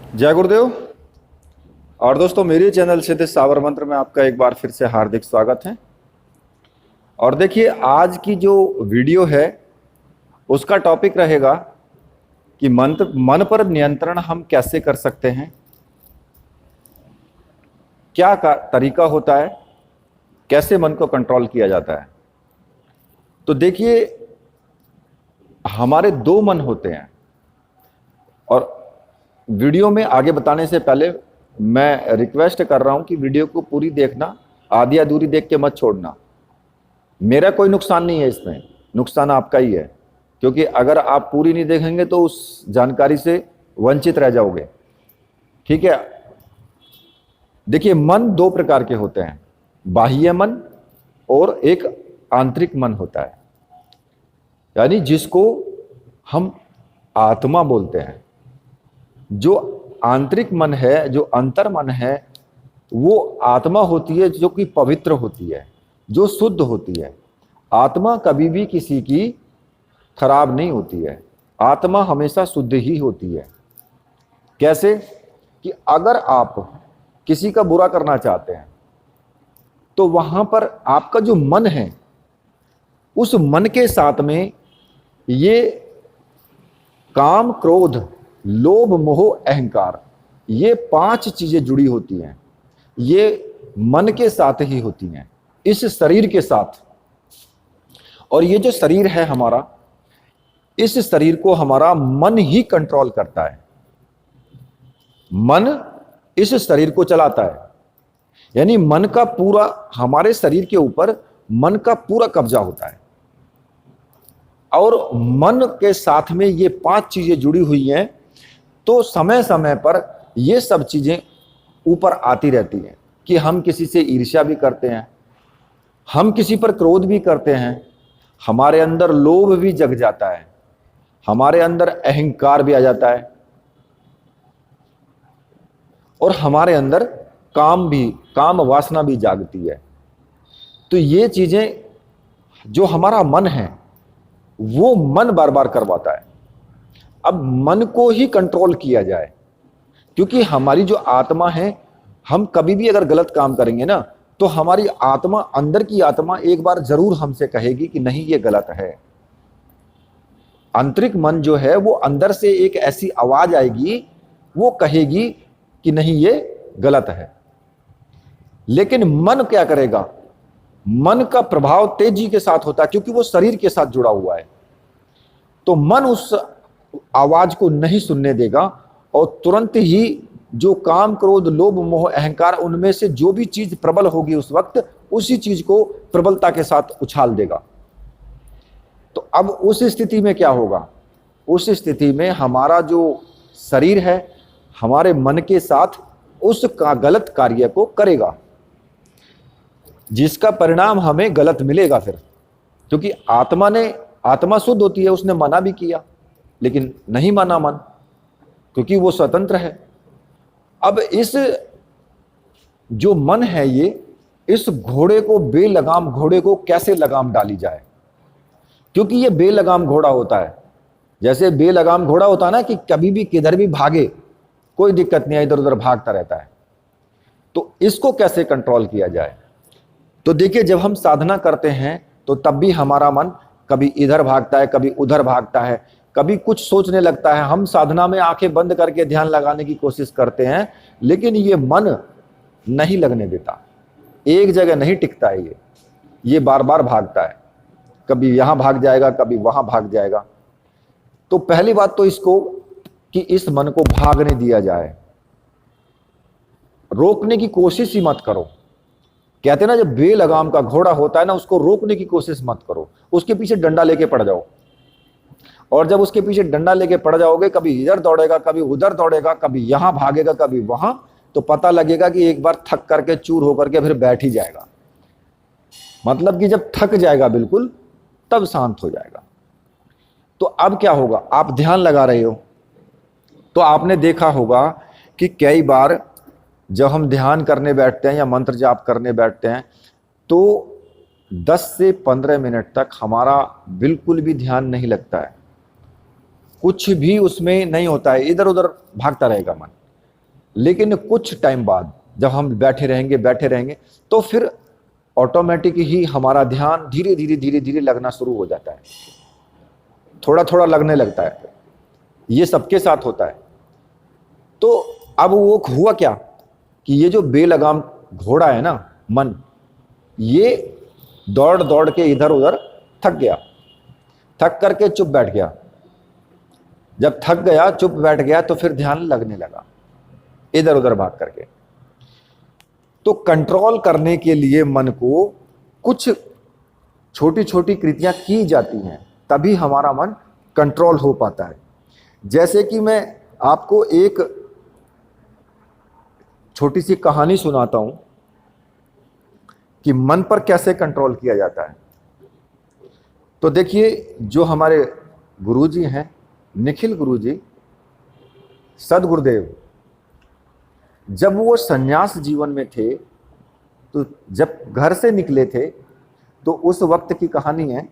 जय गुरुदेव। और दोस्तों, मेरे चैनल सिद्ध सावर मंत्र में आपका एक बार फिर से हार्दिक स्वागत है। और देखिए, आज की जो वीडियो है उसका टॉपिक रहेगा कि मन पर नियंत्रण हम कैसे कर सकते हैं, क्या तरीका होता है, कैसे मन को कंट्रोल किया जाता है। तो देखिए, हमारे दो मन होते हैं। और वीडियो में आगे बताने से पहले मैं रिक्वेस्ट कर रहा हूं कि वीडियो को पूरी देखना, आधी अधूरी देख के मत छोड़ना। मेरा कोई नुकसान नहीं है इसमें, नुकसान आपका ही है, क्योंकि अगर आप पूरी नहीं देखेंगे तो उस जानकारी से वंचित रह जाओगे। ठीक है। देखिए, मन दो प्रकार के होते हैं, बाह्य मन और एक आंतरिक मन होता है, यानी जिसको हम आत्मा बोलते हैं। जो आंतरिक मन है, जो अंतर मन है, वो आत्मा होती है जो कि पवित्र होती है, जो शुद्ध होती है। आत्मा कभी भी किसी की खराब नहीं होती है, आत्मा हमेशा शुद्ध ही होती है। कैसे कि अगर आप किसी का बुरा करना चाहते हैं तो वहां पर आपका जो मन है, उस मन के साथ में ये काम, क्रोध, लोभ, मोह, अहंकार, ये 5 चीजें जुड़ी होती हैं। ये मन के साथ ही होती हैं, इस शरीर के साथ। और ये जो शरीर है हमारा, इस शरीर को हमारा मन ही कंट्रोल करता है। मन इस शरीर को चलाता है, यानी मन का पूरा, हमारे शरीर के ऊपर मन का पूरा कब्जा होता है। और मन के साथ में ये 5 चीजें जुड़ी हुई हैं, तो समय समय पर ये सब चीजें ऊपर आती रहती हैं कि हम किसी से ईर्ष्या भी करते हैं, हम किसी पर क्रोध भी करते हैं, हमारे अंदर लोभ भी जग जाता है, हमारे अंदर अहंकार भी आ जाता है, और हमारे अंदर काम वासना भी जागती है। तो ये चीजें जो हमारा मन है, वो मन बार बार करवाता है। अब मन को ही कंट्रोल किया जाए, क्योंकि हमारी जो आत्मा है, हम कभी भी अगर गलत काम करेंगे ना, तो हमारी आत्मा, अंदर की आत्मा एक बार जरूर हमसे कहेगी कि नहीं, ये गलत है। आंतरिक मन जो है, वो अंदर से एक ऐसी आवाज आएगी, वो कहेगी कि नहीं, ये गलत है। लेकिन मन क्या करेगा? मन का प्रभाव तेजी के साथ होता है, क्योंकि वो शरीर के साथ जुड़ा हुआ है। तो मन उस आवाज को नहीं सुनने देगा, और तुरंत ही जो काम, क्रोध, लोभ, मोह, अहंकार, उनमें से जो भी चीज प्रबल होगी उस वक्त, उसी चीज को प्रबलता के साथ उछाल देगा। तो अब उस स्थिति में क्या होगा? उस स्थिति में हमारा जो शरीर है, हमारे मन के साथ उस गलत कार्य को करेगा, जिसका परिणाम हमें गलत मिलेगा फिर। क्योंकि आत्मा शुद्ध होती है, उसने मना भी किया, लेकिन नहीं माना मन, क्योंकि वो स्वतंत्र है। अब इस जो मन है, ये इस घोड़े को, बेलगाम घोड़े को कैसे लगाम डाली जाए? क्योंकि ये बेलगाम घोड़ा होता है। जैसे बेलगाम घोड़ा होता है ना, कि कभी भी किधर भी भागे, कोई दिक्कत नहीं है, इधर उधर भागता रहता है। तो इसको कैसे कंट्रोल किया जाए? तो देखिए, जब हम साधना करते हैं तो तब भी हमारा मन कभी इधर भागता है, कभी उधर भागता है, कभी कुछ सोचने लगता है। हम साधना में आंखें बंद करके ध्यान लगाने की कोशिश करते हैं, लेकिन ये मन नहीं लगने देता, एक जगह नहीं टिकता है। ये बार बार भागता है, कभी यहां भाग जाएगा, कभी वहां भाग जाएगा। तो पहली बात तो इसको, कि इस मन को भागने दिया जाए, रोकने की कोशिश ही मत करो। कहते हैं ना, जब बेलगाम का घोड़ा होता है ना, उसको रोकने की कोशिश मत करो, उसके पीछे डंडा लेके पड़ जाओ। और जब उसके पीछे डंडा लेके पड़ जाओगे, कभी इधर दौड़ेगा, कभी उधर दौड़ेगा, कभी यहां भागेगा, कभी वहां, तो पता लगेगा कि एक बार थक करके, चूर होकर के फिर बैठ ही जाएगा। मतलब कि जब थक जाएगा बिल्कुल, तब शांत हो जाएगा। तो अब क्या होगा? आप ध्यान लगा रहे हो, तो आपने देखा होगा कि कई बार जब हम ध्यान करने बैठते हैं या मंत्र जाप करने बैठते हैं, तो 10 से 15 मिनट तक हमारा बिल्कुल भी ध्यान नहीं लगता है, कुछ भी उसमें नहीं होता है, इधर उधर भागता रहेगा मन। लेकिन कुछ टाइम बाद जब हम बैठे रहेंगे तो फिर ऑटोमेटिक ही हमारा ध्यान धीरे धीरे धीरे धीरे लगना शुरू हो जाता है, थोड़ा थोड़ा लगने लगता है। ये सबके साथ होता है। तो अब वो हुआ क्या कि ये जो बेलगाम घोड़ा है ना मन, ये दौड़ दौड़ के इधर उधर थक गया, थक करके चुप बैठ गया। जब थक गया, चुप बैठ गया, तो फिर ध्यान लगने लगा इधर उधर भाग करके। तो कंट्रोल करने के लिए मन को कुछ छोटी छोटी कृतियां की जाती हैं, तभी हमारा मन कंट्रोल हो पाता है। जैसे कि मैं आपको एक छोटी सी कहानी सुनाता हूं कि मन पर कैसे कंट्रोल किया जाता है। तो देखिए, जो हमारे गुरुजी हैं, निखिल गुरुजी, सदगुरुदेव, जब वो सन्यास जीवन में थे, तो जब घर से निकले थे तो उस वक्त की कहानी है।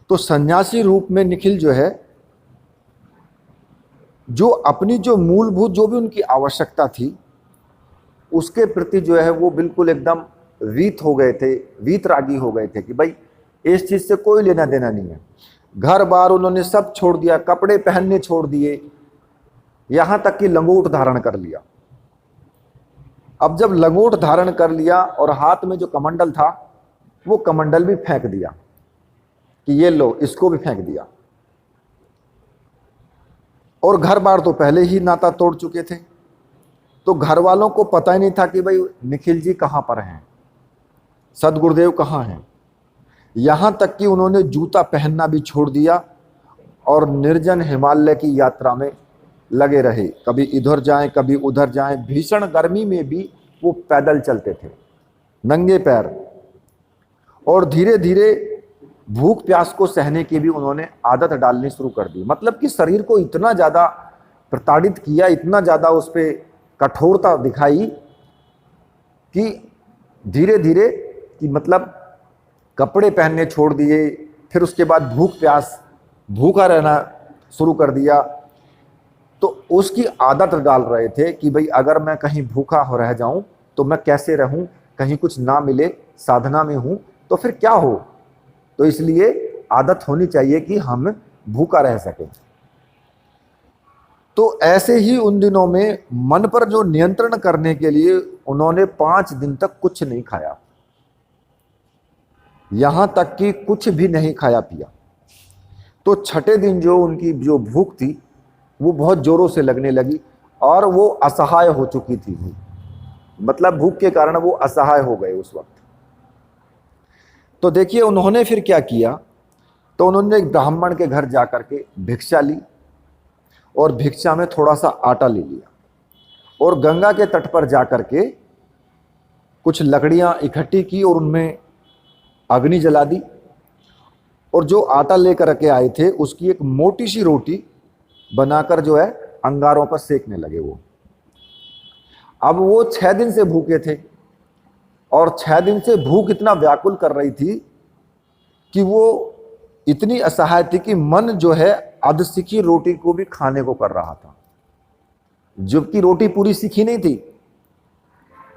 तो सन्यासी रूप में निखिल जो है, जो अपनी जो मूलभूत जो भी उनकी आवश्यकता थी उसके प्रति जो है वो बिल्कुल एकदम वीत हो गए थे, वीतरागी हो गए थे कि भाई इस चीज से कोई लेना देना नहीं है। घर बार उन्होंने सब छोड़ दिया, कपड़े पहनने छोड़ दिए, यहां तक कि लंगोट धारण कर लिया। अब जब लंगोट धारण कर लिया और हाथ में जो कमंडल था वो कमंडल भी फेंक दिया कि ये लो, इसको भी फेंक दिया। और घर बार तो पहले ही नाता तोड़ चुके थे, तो घर वालों को पता ही नहीं था कि भाई निखिल जी कहां पर हैं, सदगुरुदेव कहां हैं। यहां तक कि उन्होंने जूता पहनना भी छोड़ दिया और निर्जन हिमालय की यात्रा में लगे रहे। कभी इधर जाएं, कभी उधर जाएं। भीषण गर्मी में भी वो पैदल चलते थे, नंगे पैर। और धीरे धीरे भूख प्यास को सहने की भी उन्होंने आदत डालनी शुरू कर दी। मतलब कि शरीर को इतना ज़्यादा प्रताड़ित किया, इतना ज़्यादा उस पर कठोरता दिखाई कि धीरे धीरे कि मतलब कपड़े पहनने छोड़ दिए, फिर उसके बाद भूख प्यास, भूखा रहना शुरू कर दिया। तो उसकी आदत डाल रहे थे कि भाई अगर मैं कहीं भूखा हो रह जाऊं तो मैं कैसे रहूं, कहीं कुछ ना मिले, साधना में हूं तो फिर क्या हो। तो इसलिए आदत होनी चाहिए कि हम भूखा रह सकें। तो ऐसे ही उन दिनों में मन पर जो नियंत्रण करने के लिए उन्होंने 5 दिन तक कुछ नहीं खाया, यहां तक कि कुछ भी नहीं खाया पिया। तो छठे दिन जो उनकी जो भूख थी वो बहुत जोरों से लगने लगी और वो असहाय हो चुकी थी। मतलब भूख के कारण वो असहाय हो गए उस वक्त। तो देखिए उन्होंने फिर क्या किया, तो उन्होंने एक ब्राह्मण के घर जाकर के भिक्षा ली और भिक्षा में थोड़ा सा आटा ले लिया और गंगा के तट पर जाकर के कुछ लकड़ियां इकट्ठी की और उनमें अग्नि जला दी। और जो आटा लेकर के आए थे उसकी एक मोटी सी रोटी बनाकर जो है अंगारों पर सेकने लगे वो। अब वो 6 दिन से भूखे थे और 6 दिन से भूख इतना व्याकुल कर रही थी कि वो इतनी असहाय थी कि मन जो है आध सिकी रोटी को भी खाने को कर रहा था, जबकि रोटी पूरी सिकी नहीं थी।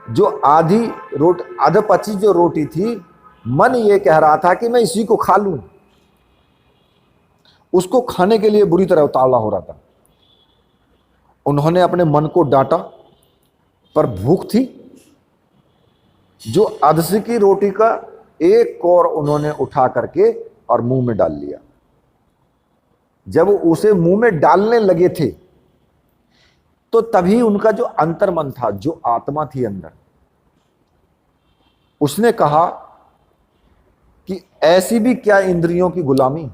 जो आधी रोटी, आधा पची जो रोटी थी, मन ये कह रहा था कि मैं इसी को खा लूं। उसको खाने के लिए बुरी तरह उतावला हो रहा था। उन्होंने अपने मन को डांटा, पर भूख थी। जो अधसी की रोटी का एक कौर उन्होंने उठा करके और मुंह में डाल लिया। जब उसे मुंह में डालने लगे थे तो तभी उनका जो अंतर्मन था, जो आत्मा थी अंदर, उसने कहा कि ऐसी भी क्या इंद्रियों की गुलामी।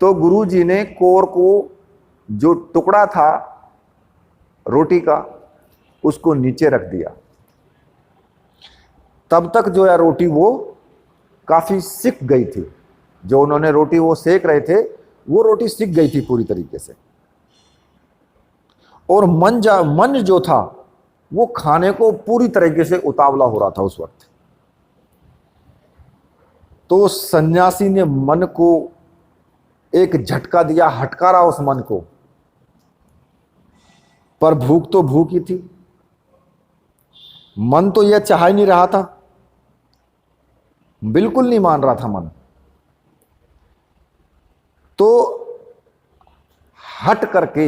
तो गुरुजी ने कोर को, जो टुकड़ा था रोटी का, उसको नीचे रख दिया। तब तक जो है रोटी वो काफी सिक गई थी। जो उन्होंने रोटी वो सेक रहे थे वो रोटी सिक गई थी पूरी तरीके से। और मन जो था वो खाने को पूरी तरीके से उतावला हो रहा था उस वक्त। तो सन्यासी ने मन को एक झटका दिया, हटकारा उस मन को पर भूख तो भूख ही थी। मन तो यह चाह ही नहीं रहा था, बिल्कुल नहीं मान रहा था मन। तो हट करके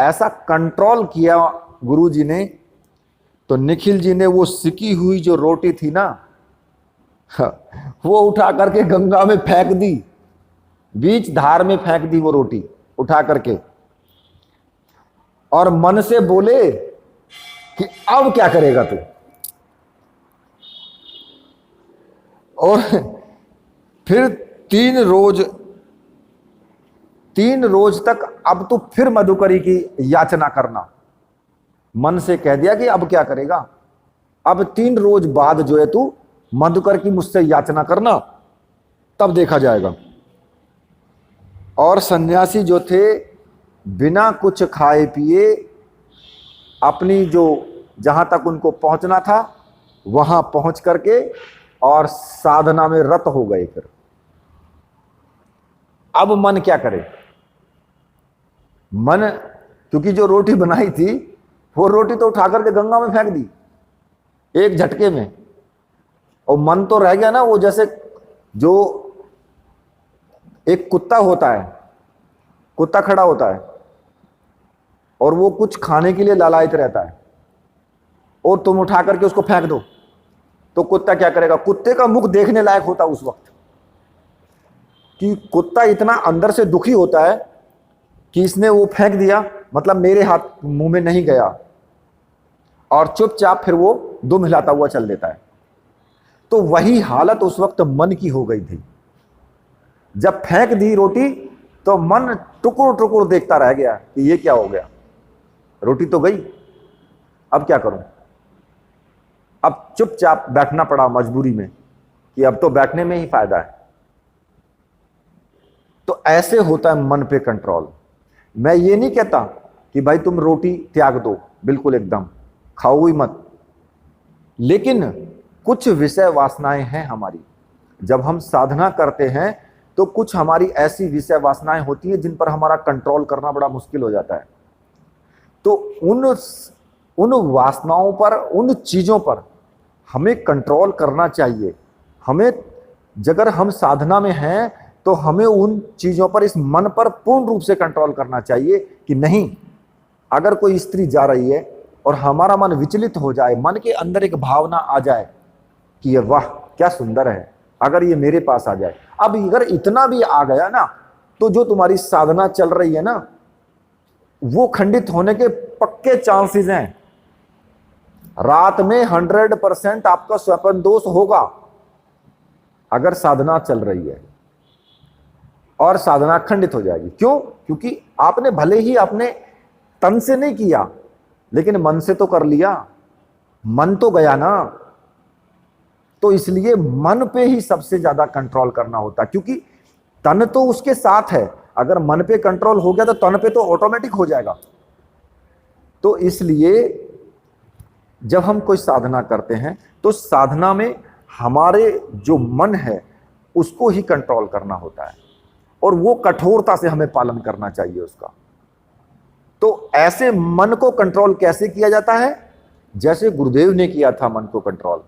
ऐसा कंट्रोल किया गुरुजी ने, तो निखिल जी ने वो सिकी हुई जो रोटी थी ना, वो उठा करके गंगा में फेंक दी, बीच धार में फेंक दी वो रोटी उठा करके, और मन से बोले कि अब क्या करेगा तू। और फिर 3 रोज तक अब तो फिर मधुकरी की याचना करना। मन से कह दिया कि अब क्या करेगा, अब 3 रोज बाद जो है तू मधुकर की मुझसे याचना करना, तब देखा जाएगा। और सन्यासी जो थे बिना कुछ खाए पिए अपनी जो जहां तक उनको पहुंचना था वहां पहुंच करके और साधना में रत हो गए। फिर अब मन क्या करे, मन क्योंकि जो रोटी बनाई थी वो रोटी तो उठा करके गंगा में फेंक दी एक झटके में, और मन तो रह गया ना वो जैसे जो एक कुत्ता होता है, कुत्ता खड़ा होता है और वो कुछ खाने के लिए लालायित रहता है, और तुम उठा करके उसको फेंक दो तो कुत्ता क्या करेगा, कुत्ते का मुख देखने लायक होता उस वक्त, कि कुत्ता इतना अंदर से दुखी होता है कि इसने वो फेंक दिया, मतलब मेरे हाथ मुंह में नहीं गया, और चुपचाप फिर वो दुम हिलाता हुआ चल देता है। तो वही हालत उस वक्त मन की हो गई थी। जब फेंक दी रोटी तो मन टुकुर टुकुर देखता रह गया कि ये क्या हो गया, रोटी तो गई, अब क्या करूं। अब चुपचाप बैठना पड़ा मजबूरी में कि अब तो बैठने में ही फायदा है। तो ऐसे होता है मन पे कंट्रोल। मैं ये नहीं कहता कि भाई तुम रोटी त्याग दो, बिल्कुल एकदम खाओ ही मत, लेकिन कुछ विषय वासनाएं हैं हमारी। जब हम साधना करते हैं तो कुछ हमारी ऐसी विषय वासनाएं होती हैं जिन पर हमारा कंट्रोल करना बड़ा मुश्किल हो जाता है। तो उन वासनाओं पर, उन चीजों पर हमें कंट्रोल करना चाहिए। हमें, अगर हम साधना में हैं तो हमें उन चीजों पर, इस मन पर पूर्ण रूप से कंट्रोल करना चाहिए कि नहीं, अगर कोई स्त्री जा रही है और हमारा मन विचलित हो जाए, मन के अंदर एक भावना आ जाए कि ये वाह क्या सुंदर है, अगर ये मेरे पास आ जाए, अब अगर इतना भी आ गया ना, तो जो तुम्हारी साधना चल रही है ना, वो खंडित होने के पक्के चांसेस हैं। रात में 100% आपका स्वप्न दोष होगा अगर साधना चल रही है, और साधना खंडित हो जाएगी। क्यों? क्योंकि आपने भले ही अपने तन से नहीं किया, लेकिन मन से तो कर लिया, मन तो गया ना। तो इसलिए मन पे ही सबसे ज्यादा कंट्रोल करना होता है, क्योंकि तन तो उसके साथ है। अगर मन पे कंट्रोल हो गया तो तन पे तो ऑटोमेटिक हो जाएगा। तो इसलिए जब हम कोई साधना करते हैं तो साधना में हमारे जो मन है उसको ही कंट्रोल करना होता है, और वो कठोरता से हमें पालन करना चाहिए उसका। तो ऐसे मन को कंट्रोल कैसे किया जाता है? जैसे गुरुदेव ने किया था मन को कंट्रोल,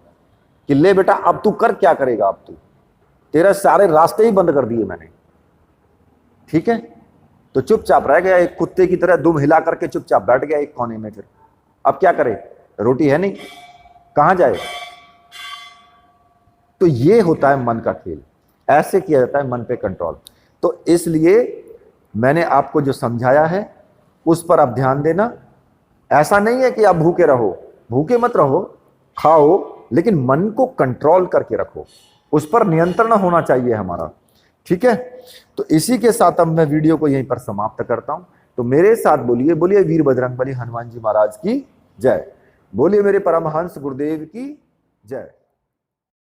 कि ले बेटा अब तू कर, क्या करेगा, अब तू, तेरा सारे रास्ते ही बंद कर दिए मैंने, ठीक है। तो चुपचाप रह गया, एक कुत्ते की तरह दुम हिला करके चुपचाप बैठ गया एक कोने में। फिर अब क्या करे, रोटी है नहीं, कहां जाए। तो ये होता है मन का खेल, ऐसे किया जाता है मन पे कंट्रोल। तो इसलिए मैंने आपको जो समझाया है उस पर आप ध्यान देना। ऐसा नहीं है कि आप भूखे रहो, भूखे मत रहो, खाओ, लेकिन मन को कंट्रोल करके रखो, उस पर नियंत्रण होना चाहिए हमारा, ठीक है। तो इसी के साथ अब मैं वीडियो को यहीं पर समाप्त करता हूं। तो मेरे साथ बोलिए, बोलिए वीर बजरंगबली हनुमान जी महाराज की जय, बोलिए मेरे परमहंस गुरुदेव की जय।